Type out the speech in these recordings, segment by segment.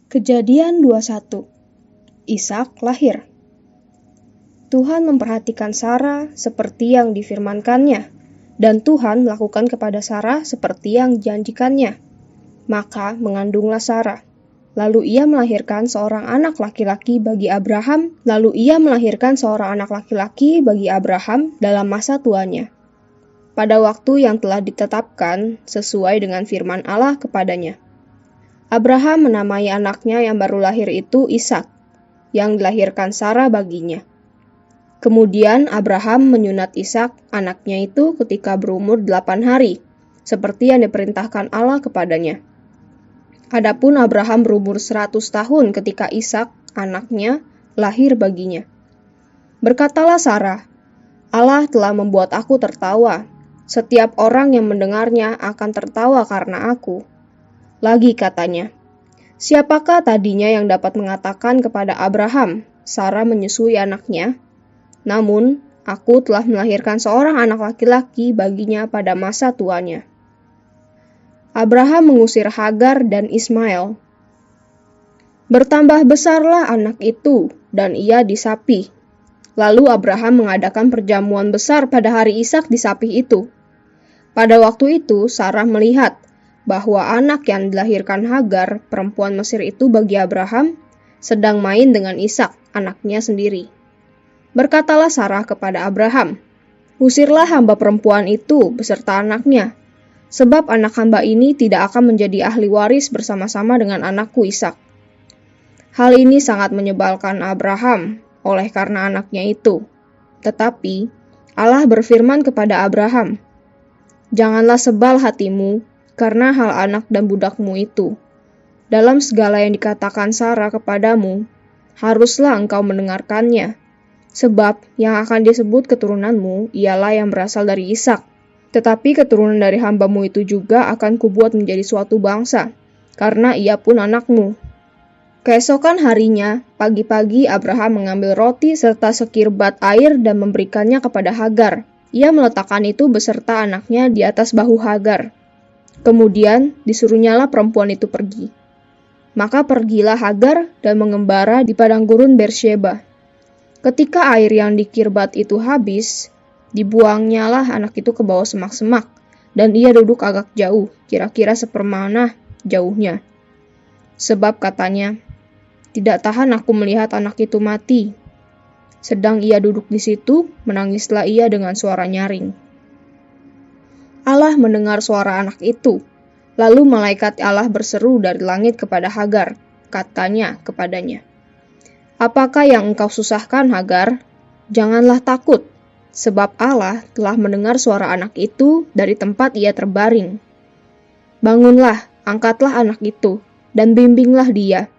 Kejadian 21. Ishak lahir. Tuhan memperhatikan Sarah seperti yang difirmankannya, dan Tuhan melakukan kepada Sarah seperti yang dijanjikannya. Maka mengandunglah Sarah. Lalu ia melahirkan seorang anak laki-laki bagi Abraham dalam masa tuanya, pada waktu yang telah ditetapkan sesuai dengan firman Allah kepadanya. Abraham menamai anaknya yang baru lahir itu Ishak, yang dilahirkan Sarah baginya. Kemudian Abraham menyunat Ishak, anaknya itu ketika berumur 8 hari, seperti yang diperintahkan Allah kepadanya. Adapun Abraham berumur 100 tahun ketika Ishak, anaknya, lahir baginya. Berkatalah Sarah, Allah telah membuat aku tertawa. Setiap orang yang mendengarnya akan tertawa karena aku. Lagi katanya, siapakah tadinya yang dapat mengatakan kepada Abraham, Sarah menyusui anaknya? Namun, aku telah melahirkan seorang anak laki-laki baginya pada masa tuanya. Abraham mengusir Hagar dan Ismail. Bertambah besarlah anak itu, dan ia disapi. Lalu Abraham mengadakan perjamuan besar pada hari Ishak disapi itu. Pada waktu itu, Sarah melihat bahwa anak yang dilahirkan Hagar, perempuan Mesir itu bagi Abraham, sedang main dengan Ishak, anaknya sendiri. Berkatalah Sarah kepada Abraham, usirlah hamba perempuan itu beserta anaknya, sebab anak hamba ini tidak akan menjadi ahli waris bersama-sama dengan anakku Ishak. Hal ini sangat menyebalkan Abraham oleh karena anaknya itu. Tetapi Allah berfirman kepada Abraham, janganlah sebal hatimu karena hal anak dan budakmu itu. Dalam segala yang dikatakan Sarah kepadamu, haruslah engkau mendengarkannya. Sebab yang akan disebut keturunanmu ialah yang berasal dari Ishak. Tetapi keturunan dari hambamu itu juga akan kubuat menjadi suatu bangsa, karena ia pun anakmu. Keesokan harinya, pagi-pagi Abraham mengambil roti serta sekirbat air dan memberikannya kepada Hagar. Ia meletakkan itu beserta anaknya di atas bahu Hagar. Kemudian disuruhnyalah perempuan itu pergi. Maka pergilah Hagar dan mengembara di padang gurun Beersheba. Ketika air yang dikirbat itu habis, dibuangnyalah anak itu ke bawah semak-semak, dan ia duduk agak jauh, kira-kira sepermana jauhnya. Sebab katanya, tidak tahan aku melihat anak itu mati. Sedang ia duduk di situ, menangislah ia dengan suara nyaring. Allah mendengar suara anak itu. Lalu malaikat Allah berseru dari langit kepada Hagar. Katanya kepadanya, apakah yang engkau susahkan, Hagar? Janganlah takut, sebab Allah telah mendengar suara anak itu dari tempat ia terbaring. Bangunlah, angkatlah anak itu, dan bimbinglah dia,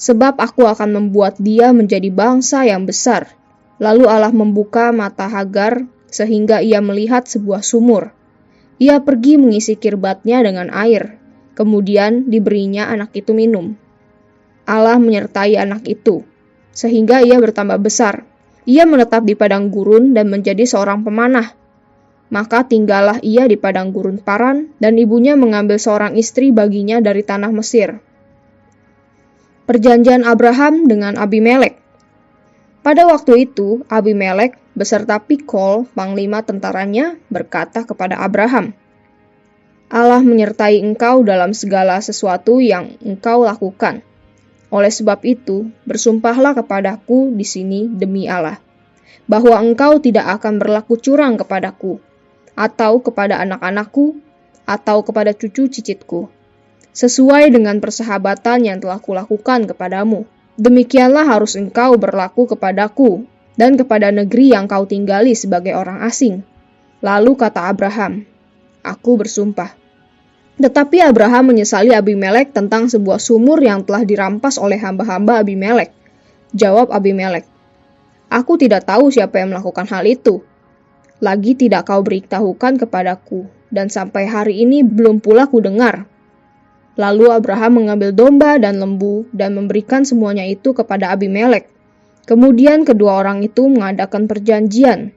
sebab aku akan membuat dia menjadi bangsa yang besar. Lalu Allah membuka mata Hagar, sehingga ia melihat sebuah sumur. Ia pergi mengisi kirbatnya dengan air, kemudian diberinya anak itu minum. Allah menyertai anak itu, sehingga ia bertambah besar. Ia menetap di padang gurun dan menjadi seorang pemanah. Maka tinggallah ia di padang gurun Paran, dan ibunya mengambil seorang istri baginya dari tanah Mesir. Perjanjian Abraham dengan Abimelek. Pada waktu itu, Abimelek beserta Pikol, panglima tentaranya, berkata kepada Abraham, Allah menyertai engkau dalam segala sesuatu yang engkau lakukan. Oleh sebab itu, bersumpahlah kepadaku di sini demi Allah, bahwa engkau tidak akan berlaku curang kepadaku, atau kepada anak-anakku, atau kepada cucu cicitku, sesuai dengan persahabatan yang telah kulakukan kepadamu. Demikianlah harus engkau berlaku kepadaku, dan kepada negeri yang kau tinggali sebagai orang asing. Lalu kata Abraham, aku bersumpah. Tetapi Abraham menyesali Abimelek tentang sebuah sumur yang telah dirampas oleh hamba-hamba Abimelek. Jawab Abimelek, aku tidak tahu siapa yang melakukan hal itu. Lagi tidak kau beritahukan kepadaku, dan sampai hari ini belum pula ku dengar. Lalu Abraham mengambil domba dan lembu dan memberikan semuanya itu kepada Abimelek. Kemudian kedua orang itu mengadakan perjanjian.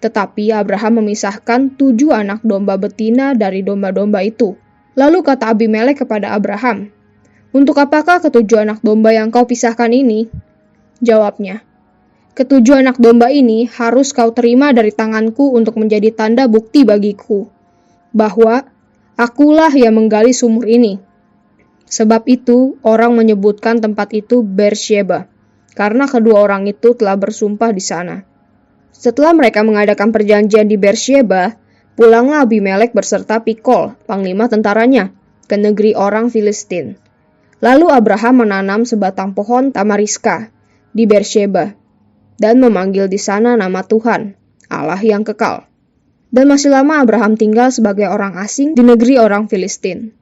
Tetapi Abraham memisahkan 7 anak domba betina dari domba-domba itu. Lalu kata Abimelek kepada Abraham, "Untuk apakah ketujuh anak domba yang kau pisahkan ini?" Jawabnya, "Ketujuh anak domba ini harus kau terima dari tanganku untuk menjadi tanda bukti bagiku, bahwa akulah yang menggali sumur ini." Sebab itu, orang menyebutkan tempat itu Beersheba, karena kedua orang itu telah bersumpah di sana. Setelah mereka mengadakan perjanjian di Beersheba, pulanglah Abimelek beserta Pikol, panglima tentaranya, ke negeri orang Filistin. Lalu Abraham menanam sebatang pohon tamariska di Beersheba, dan memanggil di sana nama Tuhan, Allah yang kekal. Dan masih lama Abraham tinggal sebagai orang asing di negeri orang Filistin.